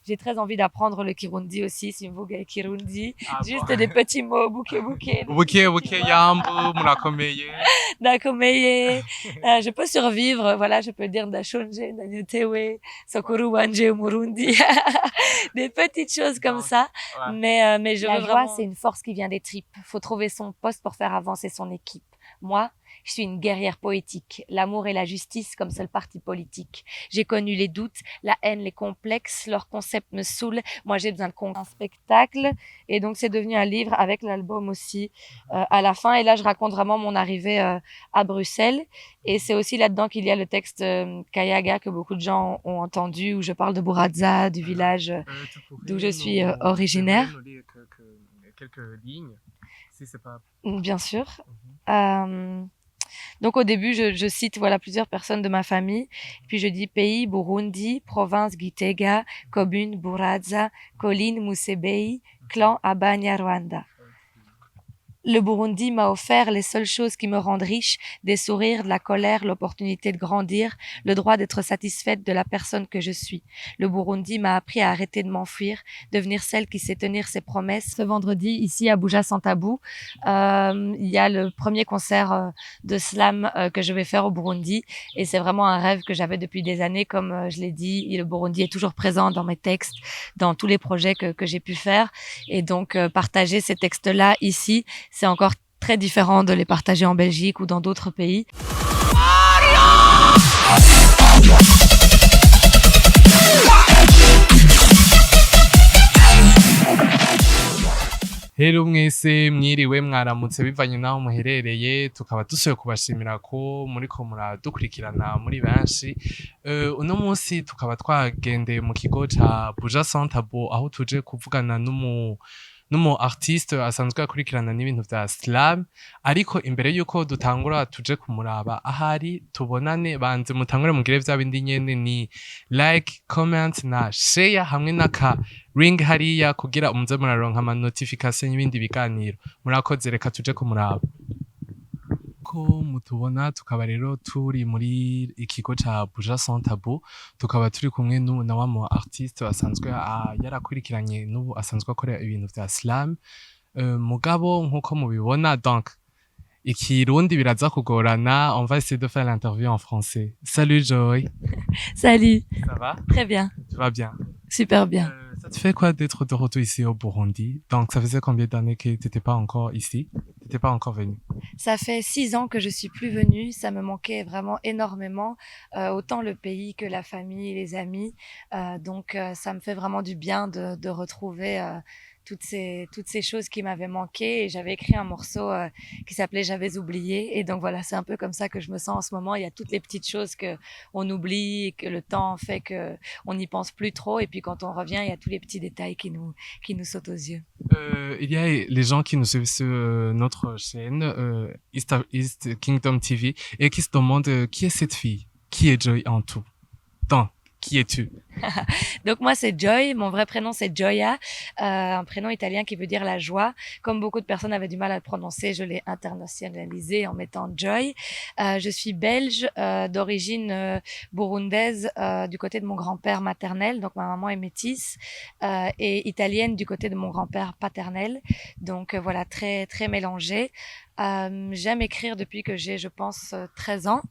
J'ai très envie d'apprendre le Kirundi aussi, Simvuga et Kirundi. Ah, Juste bon. des petits mots, bouquet, bouquet. Buke yambu murakomeye. Dakomeye. Je peux survivre, voilà, je peux dire Dashonje, Danyotewe, Sokuru Wanje, Murundi. Des petites choses comme Donc, ça. ouais. Mais je veux joie, vraiment... c'est une force qui vient des tripes. Faut trouver son poste pour faire avancer son équipe. Moi, je suis une guerrière poétique. L'amour et la justice comme seul parti politique. J'ai connu les doutes, la haine, les complexes. Leurs concepts me saoulent. Moi, j'ai besoin de un spectacle. Et donc, c'est devenu un livre avec l'album aussi à la fin. Et là, je raconte vraiment mon arrivée à Bruxelles. Et c'est aussi là-dedans qu'il y a le texte Kayaga que beaucoup de gens ont entendu, où je parle de Buradza, du village d'où je suis originaire. Nous lire quelques lignes, si c'est pas... Bien sûr. Donc au début, je cite voilà plusieurs personnes de ma famille. Puis je dis pays Burundi, province Gitega, commune Buradza, colline Musebei, clan Abanya Rwanda. Le Burundi m'a offert les seules choses qui me rendent riche, des sourires, de la colère, l'opportunité de grandir, le droit d'être satisfaite de la personne que je suis. Le Burundi m'a appris à arrêter de m'enfuir, devenir celle qui sait tenir ses promesses. Ce vendredi, ici à Buja Sans Tabou, il y a le premier concert de slam que je vais faire au Burundi. Et c'est vraiment un rêve que j'avais depuis des années. Comme je l'ai dit, le Burundi est toujours présent dans mes textes, dans tous les projets que j'ai pu faire. Et donc, partager ces textes-là ici, c'est encore très différent de les partager en Belgique ou dans d'autres pays. Hello mwese mwiriwe mwaramutse bivanye naho muherereye tukaba dusuye kubashimira ko muriko muradukurikirana muri benshi uno munsi tukaba twagendeye mu kigo ca Buja Sans Tabou aho tuje kuvugana n'umu artiste asanzwe akurikirana n'ibintu vya slam ariko imbere yuko dutangura tuje kumuraba ahari tubonane banze mutangure mugire vya bindi nyene ni like comment na share hamwe n'aka ring hariya kugira umuze muraronka ama notification y'ibindi biganiro murakoze reka tuje kumuraba ko mutubona tukaba rero turi muri ikigo ca Buja Sans Tabou tukaba turi kumwe na wa mu artiste asanzwe yarakurikiranye n'ubu asanzwe akora ibintu vya slam mugabo nkuko mubibona donc ikirundi biraza kugorana on va essayer de faire l'interview en français. Salut Joy. Salut. Ça va? Très bien. Tu vas bien? Super bien. Ça te fait quoi d'être de retour ici au Burundi? Donc ça faisait combien d'années que t'étais pas encore ici? T'étais pas encore venu? Ça fait 6 ans que je suis plus venue. Ça me manquait vraiment énormément, autant le pays que la famille, les amis. Donc ça me fait vraiment du bien de retrouver toutes ces choses qui m'avaient manqué. Et j'avais écrit un morceau qui s'appelait J'avais oublié. Et donc voilà, c'est un peu comme ça que je me sens en ce moment. Il y a toutes les petites choses que on oublie et que le temps fait que on n'y pense plus trop. Et puis quand on revient, il y a tous les petits détails qui nous sautent aux yeux. Il y a les gens qui nous suivent sur notre chaîne East Kingdom TV et qui se demandent qui est cette fille, qui est Joy en tout. Donc, qui es-tu? Donc moi c'est Joy, mon vrai prénom c'est Gioia, un prénom italien qui veut dire la joie. Comme beaucoup de personnes avaient du mal à le prononcer, je l'ai internationalisé en mettant Joy. Je suis belge, d'origine burundaise du côté de mon grand-père maternel, donc ma maman est métisse, et italienne du côté de mon grand-père paternel. Donc voilà, très très mélangé. J'aime écrire depuis que j'ai, je pense, 13 ans.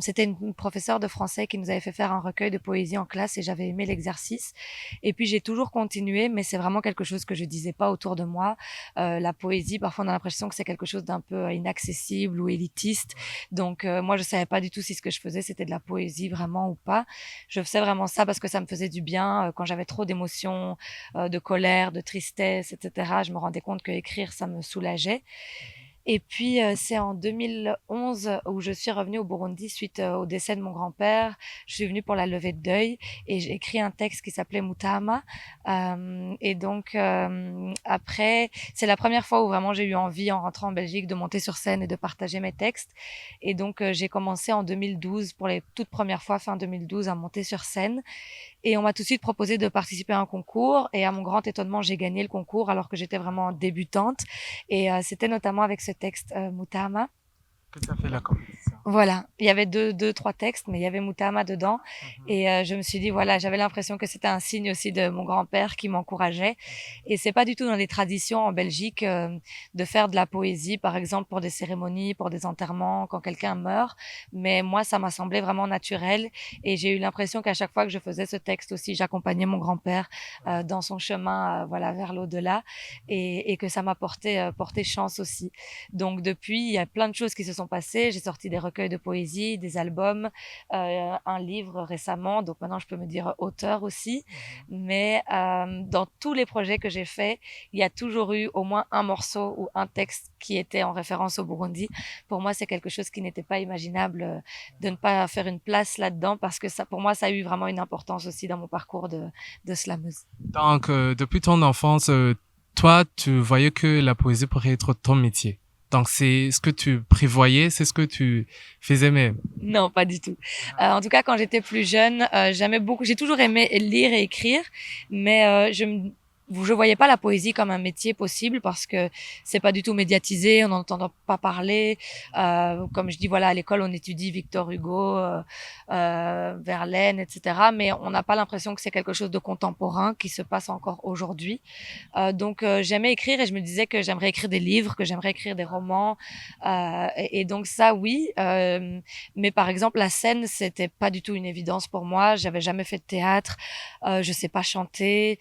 C'était une professeure de français qui nous avait fait faire un recueil de poésie en classe et j'avais aimé l'exercice. Et puis j'ai toujours continué, mais c'est vraiment quelque chose que je disais pas autour de moi. La poésie, parfois on a l'impression que c'est quelque chose d'un peu inaccessible ou élitiste. Donc moi je savais pas du tout si ce que je faisais c'était de la poésie vraiment ou pas. Je faisais vraiment ça parce que ça me faisait du bien. Quand j'avais trop d'émotions, de colère, de tristesse, etc., je me rendais compte que écrire ça me soulageait. Et puis, c'est en 2011 où je suis revenue au Burundi suite au décès de mon grand-père. Je suis venue pour la levée de deuil et j'ai écrit un texte qui s'appelait Mutama. Et donc, après, c'est la première fois où vraiment j'ai eu envie, en rentrant en Belgique, de monter sur scène et de partager mes textes. Et donc, j'ai commencé en 2012, pour les toutes premières fois, fin 2012, à monter sur scène. Et on m'a tout de suite proposé de participer à un concours. Et à mon grand étonnement, j'ai gagné le concours alors que j'étais vraiment débutante. Et c'était notamment avec ce texte Mutama. Que tu as fait la compétition? Voilà, il y avait deux, trois textes, mais il y avait Moutama dedans. Mhm. Et je me suis dit, voilà, j'avais l'impression que c'était un signe aussi de mon grand-père qui m'encourageait. Et c'est pas du tout dans les traditions en Belgique de faire de la poésie, par exemple pour des cérémonies, pour des enterrements, quand quelqu'un meurt. Mais moi, ça m'a semblé vraiment naturel. Et j'ai eu l'impression qu'à chaque fois que je faisais ce texte aussi, j'accompagnais mon grand-père dans son chemin, voilà, vers l'au-delà, et que ça m'a porté chance aussi. Donc depuis, il y a plein de choses qui se sont passées. J'ai sorti des recueils de poésie, des albums, un livre récemment. Donc maintenant, je peux me dire auteur aussi. Mais dans tous les projets que j'ai faits, il y a toujours eu au moins un morceau ou un texte qui était en référence au Burundi. Pour moi, c'est quelque chose qui n'était pas imaginable de ne pas faire une place là-dedans parce que ça, pour moi, ça a eu vraiment une importance aussi dans mon parcours de slameuse. Donc, depuis ton enfance, toi, tu voyais que la poésie pourrait être ton métier. Donc, c'est ce que tu prévoyais, c'est ce que tu faisais même. Non, pas du tout. En tout cas, quand j'étais plus jeune, j'aimais beaucoup. J'ai toujours aimé lire et écrire, mais je voyais pas la poésie comme un métier possible parce que c'est pas du tout médiatisé, on n'entend pas parler. Comme je dis, voilà, à l'école, on étudie Victor Hugo, Verlaine, etc. Mais on n'a pas l'impression que c'est quelque chose de contemporain qui se passe encore aujourd'hui. Donc, j'aimais écrire et je me disais que j'aimerais écrire des livres, que j'aimerais écrire des romans. Et donc ça, oui. Mais par exemple, la scène, c'était pas du tout une évidence pour moi. J'avais jamais fait de théâtre. Je sais pas chanter.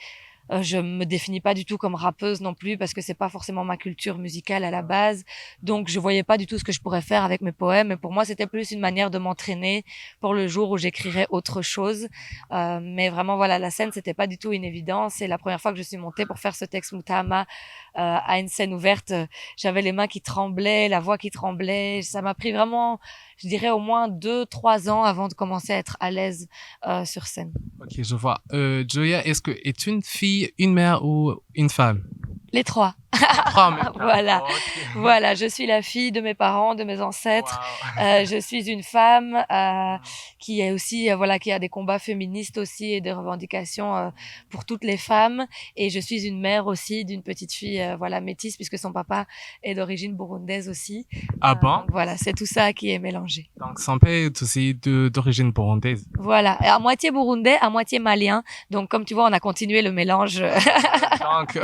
Je me définis pas du tout comme rappeuse non plus parce que c'est pas forcément ma culture musicale à la base. Donc je voyais pas du tout ce que je pourrais faire avec mes poèmes. Et pour moi, c'était plus une manière de m'entraîner pour le jour où j'écrirais autre chose. Mais vraiment, voilà, la scène, c'était pas du tout une évidence. C'est la première fois que je suis montée pour faire ce texte Mutama à une scène ouverte. J'avais les mains qui tremblaient, la voix qui tremblait. Ça m'a pris vraiment, je dirais, au moins 2, 3 ans avant de commencer à être à l'aise sur scène. Ok, je vois. Joya, est-ce que est une fille, une mère ou une femme? Les trois. Les trois en même temps. Voilà, Ok. voilà. Je suis la fille de mes parents, de mes ancêtres. Wow. Je suis une femme qui est aussi, voilà, qui a des combats féministes aussi et des revendications pour toutes les femmes. Et je suis une mère aussi d'une petite fille, voilà, métisse puisque son papa est d'origine burundaise aussi. Ah bon? Donc voilà, c'est tout ça qui est mélangé. Donc, son père est aussi d'origine burundaise. Voilà, et à moitié burundais, à moitié malien. Donc comme tu vois, on a continué le mélange. Donc,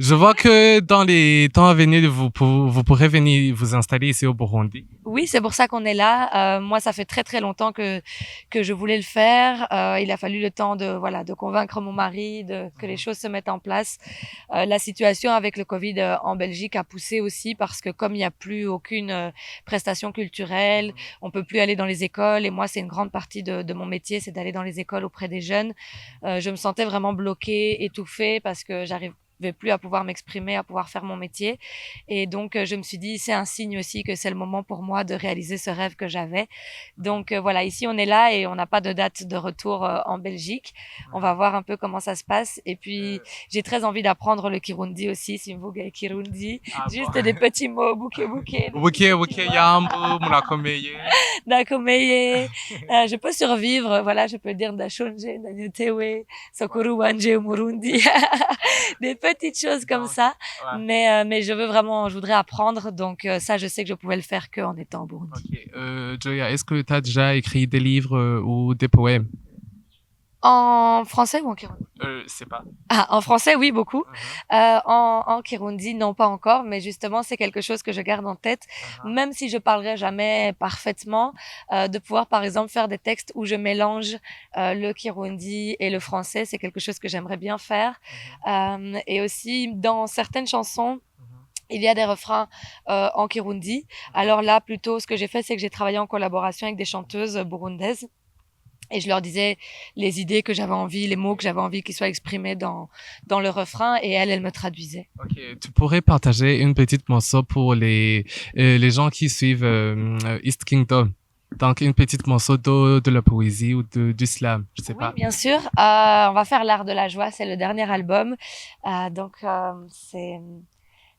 je vois que dans les temps à venir, vous pourrez venir vous installer ici au Burundi. Oui, c'est pour ça qu'on est là. Moi, ça fait très très longtemps que je voulais le faire. Il a fallu le temps de voilà de convaincre mon mari, de que les choses se mettent en place. La situation avec le Covid en Belgique a poussé aussi parce que comme il n'y a plus aucune prestation culturelle, on peut plus aller dans les écoles. Et moi, c'est une grande partie de mon métier, c'est d'aller dans les écoles auprès des jeunes. Je me sentais vraiment bloquée, étouffée parce que j'arrivais plus à pouvoir m'exprimer, à pouvoir faire mon métier. Et donc, je me suis dit, c'est un signe aussi que c'est le moment pour moi de réaliser ce rêve que j'avais. Donc, voilà, ici, on est là et on n'a pas de date de retour en Belgique. On va voir un peu comment ça se passe. Et puis, j'ai très envie d'apprendre le Kirundi aussi, Simvuga Kirundi. Ah bon. Juste des petits mots, bouquet, bouquet. Buke, buke, yambu, murakomeye. Dakomeye. Je peux survivre, voilà, je peux dire Dashonje, Danyotewe, Sokuru Wanje, Murundi. Des petites choses comme ça. Ouais. Mais je voudrais apprendre. Donc, ça, je sais que je pouvais le faire qu'en étant au Burundi. Ok. Joya, est-ce que tu as déjà écrit des livres ou des poèmes? En français ou en Kirundi? C'est pas. Ah, en français, oui, beaucoup. Uh-huh. En Kirundi, non, pas encore. Mais justement, c'est quelque chose que je garde en tête. Uh-huh. Même si je parlerai jamais parfaitement, de pouvoir, par exemple, faire des textes où je mélange le Kirundi et le français, c'est quelque chose que j'aimerais bien faire. Et aussi, dans certaines chansons, il y a des refrains en Kirundi. Alors là, plutôt, ce que j'ai fait, c'est que j'ai travaillé en collaboration avec des chanteuses burundaises. Et je leur disais les idées que j'avais envie, les mots que j'avais envie qu'ils soient exprimés dans le refrain, et elles me traduisaient. Ok, tu pourrais partager une petite morceau pour les gens qui suivent East Kingdom. Donc, une petite morceau de la poésie ou du slam, je sais Oui, pas. bien sûr. On va faire L'Art de la joie, c'est le dernier album. C'est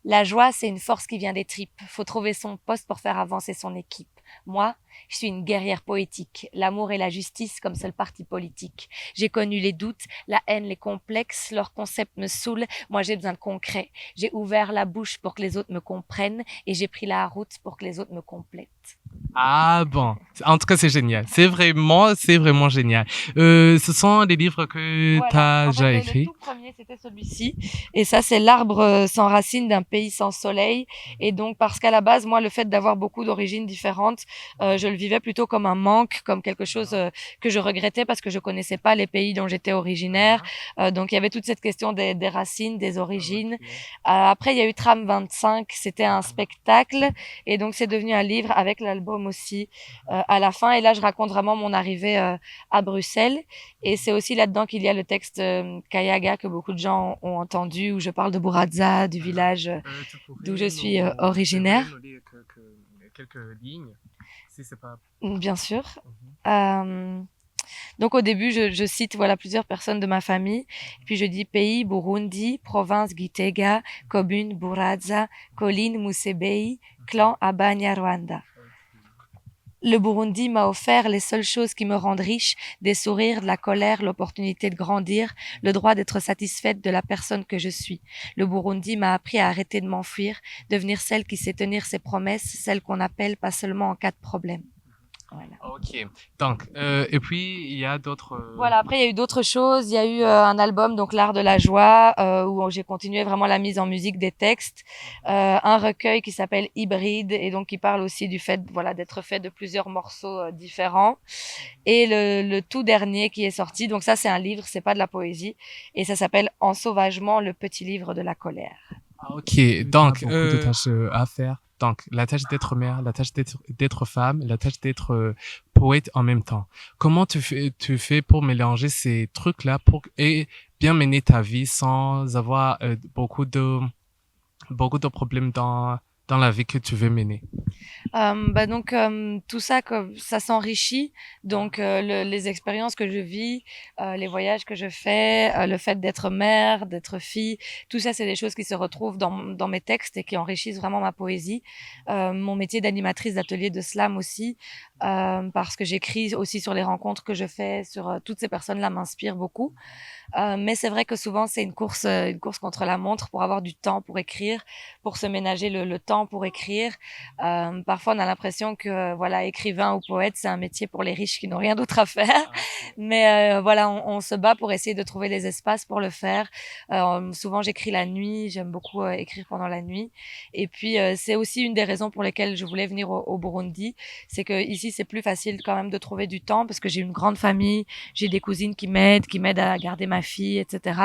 la joie, c'est une force qui vient des tripes. Faut trouver son poste pour faire avancer son équipe. Moi, je suis une guerrière poétique. L'amour et la justice comme seul parti politique. J'ai connu les doutes, la haine, les complexes. Leurs concepts me saoulent. Moi, j'ai besoin de concret. J'ai ouvert la bouche pour que les autres me comprennent et j'ai pris la route pour que les autres me complètent. Ah bon, en tout cas c'est génial. C'est vraiment génial. Ce sont des livres que tu Voilà. as En fait, déjà le écrits? tout premier, c'était celui-ci. Et ça, c'est l'arbre sans racines d'un pays sans soleil. Et donc, parce qu'à la base, moi, le fait d'avoir beaucoup d'origines différentes, je le vivais plutôt comme un manque, comme quelque chose que je regrettais parce que je connaissais pas les pays dont j'étais originaire. Donc, il y avait toute cette question des racines, des origines. Après, il y a eu Tram 25. C'était un spectacle. Et donc, c'est devenu un livre avec l'album aussi à la fin. Et là, je raconte vraiment mon arrivée à Bruxelles. Et c'est aussi là-dedans qu'il y a le texte Kayaga que beaucoup de gens ont entendu, où je parle de Buradza, du village Tu d'où pourrais je suis tu pourrais originaire, nous lire quelques lignes, si c'est pas... bien sûr. Mhm. Euh, donc au début, je cite voilà plusieurs personnes de ma famille, puis je dis pays Burundi, province Gitega, commune Buradza, colline Musebei, clan Abanya Rwanda. Le Burundi m'a offert les seules choses qui me rendent riche, des sourires, de la colère, l'opportunité de grandir, le droit d'être satisfaite de la personne que je suis. Le Burundi m'a appris à arrêter de m'enfuir, devenir celle qui sait tenir ses promesses, celle qu'on appelle pas seulement en cas de problème. Voilà. Ok. Donc, et puis il y a d'autres. Voilà, après il y a eu d'autres choses. Il y a eu un album, donc L'Art de la Joie, où j'ai continué vraiment la mise en musique des textes. Un recueil qui s'appelle Hybride, et donc qui parle aussi du fait voilà, d'être fait de plusieurs morceaux différents. Et le tout dernier qui est sorti, donc ça c'est un livre, c'est pas de la poésie, et ça s'appelle Ensauvagement, le petit livre de la colère. Ah, ok. Donc, beaucoup de tâches à faire. Donc, la tâche d'être mère, la tâche d'être femme, la tâche d'être poète en même temps. Comment tu fais pour mélanger ces trucs-là et bien mener ta vie sans avoir beaucoup de problèmes dans la vie que tu veux mener? Donc tout ça, ça s'enrichit. Donc les expériences que je vis, les voyages que je fais, le fait d'être mère, d'être fille, tout ça, c'est des choses qui se retrouvent dans mes textes et qui enrichissent vraiment ma poésie. Mon métier d'animatrice d'atelier de slam aussi, parce que j'écris aussi sur les rencontres que je fais, sur toutes ces personnes-là m'inspirent beaucoup. Mais c'est vrai que souvent c'est une course contre la montre pour avoir du temps pour écrire, pour se ménager le temps pour écrire. Parfois on a l'impression que voilà, écrivain ou poète, c'est un métier pour les riches qui n'ont rien d'autre à faire. Mais voilà, on se bat pour essayer de trouver les espaces pour le faire. Souvent j'écris la nuit, j'aime beaucoup écrire pendant la nuit. Et puis c'est aussi une des raisons pour lesquelles je voulais venir au Burundi, c'est que ici c'est plus facile quand même de trouver du temps parce que j'ai une grande famille, j'ai des cousines qui m'aident à garder ma fille, etc.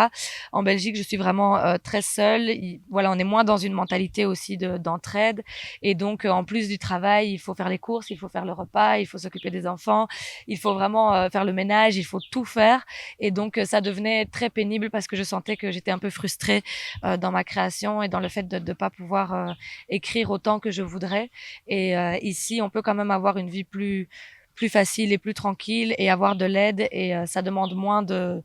En Belgique, je suis vraiment très seule. Voilà, on est moins dans une mentalité aussi d'entraide. Et donc, en plus du travail, il faut faire les courses, il faut faire le repas, il faut s'occuper des enfants, il faut vraiment faire le ménage, il faut tout faire. Et donc, ça devenait très pénible parce que je sentais que j'étais un peu frustrée dans ma création et dans le fait de ne pas pouvoir écrire autant que je voudrais. Et ici, on peut quand même avoir une vie plus facile et plus tranquille et avoir de l'aide et ça demande moins de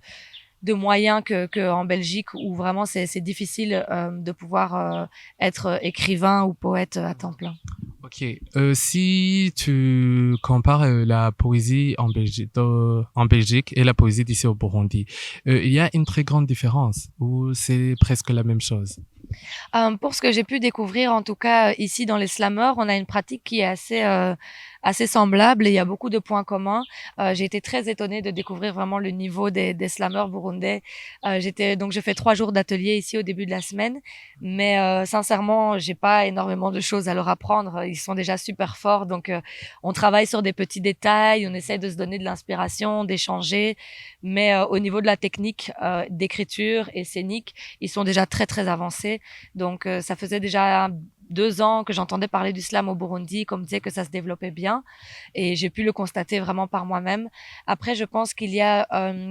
moyens que en Belgique où vraiment c'est difficile de pouvoir être écrivain ou poète à temps plein. Ok. Si tu compares la poésie en Belgique et la poésie d'ici au Burundi, il y a une très grande différence ou c'est presque la même chose? Pour ce que j'ai pu découvrir, en tout cas ici dans les slammers, on a une pratique qui est assez semblable et il y a beaucoup de points communs. J'ai été très étonnée de découvrir vraiment le niveau des slammers burundais. Donc je fais 3 jours d'atelier ici au début de la semaine, mais sincèrement, j'ai pas énormément de choses à leur apprendre. Ils sont déjà super forts, donc on travaille sur des petits détails, on essaie de se donner de l'inspiration, d'échanger, mais au niveau de la technique d'écriture et scénique, ils sont déjà très très avancés. Donc, ça faisait déjà 2 ans que j'entendais parler du slam au Burundi, qu'on me disait que ça se développait bien, et j'ai pu le constater vraiment par moi-même. Après, je pense qu'il y a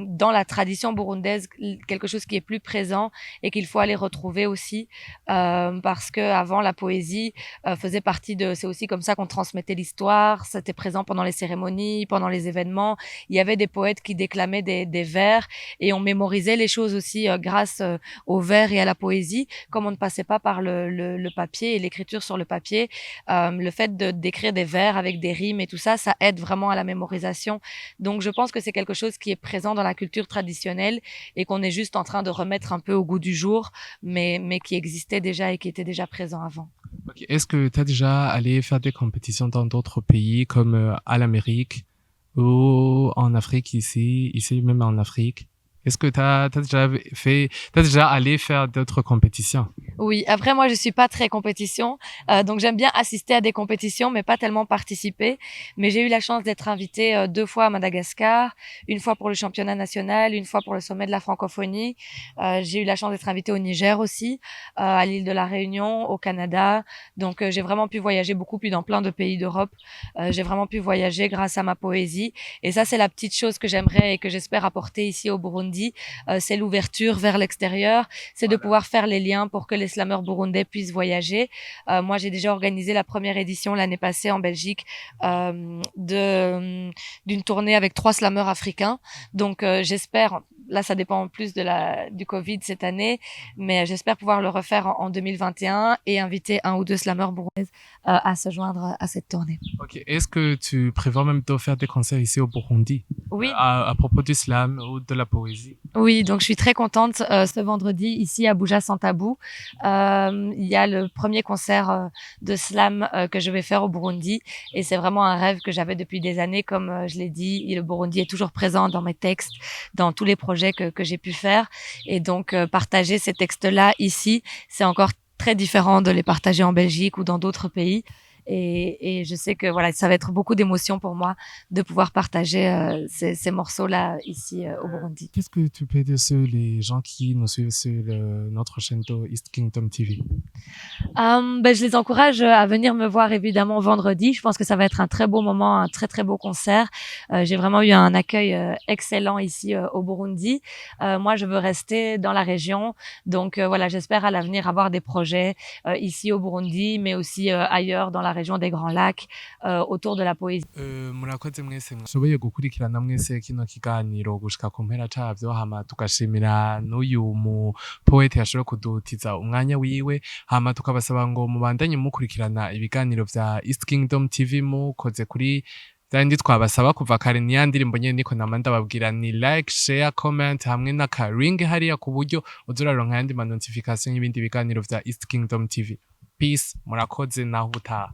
dans la tradition burundaise quelque chose qui est plus présent et qu'il faut aller retrouver aussi, parce que avant la poésie faisait partie de. C'est aussi comme ça qu'on transmettait l'histoire. C'était présent pendant les cérémonies, pendant les événements. Il y avait des poètes qui déclamaient des vers et on mémorisait les choses aussi grâce aux vers et à la poésie, comme on ne passait pas par le papier et l'écriture sur le papier, le fait d'écrire des vers avec des rimes et tout ça, ça aide vraiment à la mémorisation. Donc, je pense que c'est quelque chose qui est présent dans la culture traditionnelle et qu'on est juste en train de remettre un peu au goût du jour, mais qui existait déjà et qui était déjà présent avant. Ok. Est-ce que tu as déjà allé faire des compétitions dans d'autres pays comme à l'Amérique ou en Afrique ici même en Afrique? Est-ce que t'as déjà allé faire d'autres compétitions? Oui, après moi je suis pas très compétition, donc j'aime bien assister à des compétitions, mais pas tellement participer. Mais j'ai eu la chance d'être invitée 2 fois à Madagascar, une fois pour le championnat national, une fois pour le sommet de la francophonie. J'ai eu la chance d'être invitée au Niger aussi, à l'île de la Réunion, au Canada. Donc j'ai vraiment pu voyager beaucoup, puis dans plein de pays d'Europe. J'ai vraiment pu voyager grâce à ma poésie. Et ça c'est la petite chose que j'aimerais et que j'espère apporter ici au Burundi, c'est l'ouverture vers l'extérieur, c'est de pouvoir faire les liens pour que les slameurs burundais puissent voyager. Moi, j'ai déjà organisé la première édition l'année passée en Belgique d'une tournée avec 3 slameurs africains. Donc, j'espère, là, ça dépend en plus du Covid cette année, mais j'espère pouvoir le refaire en 2021 et inviter 1 ou 2 slameurs burundais à se joindre à cette tournée. Ok. Est-ce que tu prévois même de faire des concerts ici au Burundi Oui, à propos du slam ou de la poésie? oui, donc je suis très contente. Ce vendredi, ici à Bouja Sans Tabou, il y a le premier concert de slam que je vais faire au Burundi. Et c'est vraiment un rêve que j'avais depuis des années. Comme je l'ai dit, le Burundi est toujours présent dans mes textes, dans tous les projets que j'ai pu faire. Et donc, partager ces textes-là ici, c'est encore très différent de les partager en Belgique ou dans d'autres pays. Et je sais que voilà, ça va être beaucoup d'émotions pour moi de pouvoir partager ces morceaux-là ici au Burundi. Qu'est-ce que tu peux dire sur les gens qui nous suivent sur notre chaîne de East Kingdom TV? Je les encourage à venir me voir évidemment vendredi. Je pense que ça va être un très beau moment, un très très beau concert. J'ai vraiment eu un accueil excellent ici au Burundi. Moi, je veux rester dans la région, donc voilà, j'espère à l'avenir avoir des projets ici au Burundi, mais aussi ailleurs dans la région des Grands Lacs, autour de la poésie. Murakoze mwese mwashoboye gukurikirana mwese kino kiganiro gushika ku mpera cavyo, hama tugashimira n'uyu mu poete yashoboye kudutiza umwanya wiwe, hama tukabasaba ngo mubandanye mukurikirana ibiganiro vya East Kingdom TV mukoze kuri vyandi twabasaba kuva kare. Ni ya ndirimbo nyene niko nama ndababwira ni like, share, comment hamwe n'aka ring hariya ku buryo uza uraronka ayandi ma notification y'ibindi biganiro vya East Kingdom TV. Peace, murakoze naho ubutaha.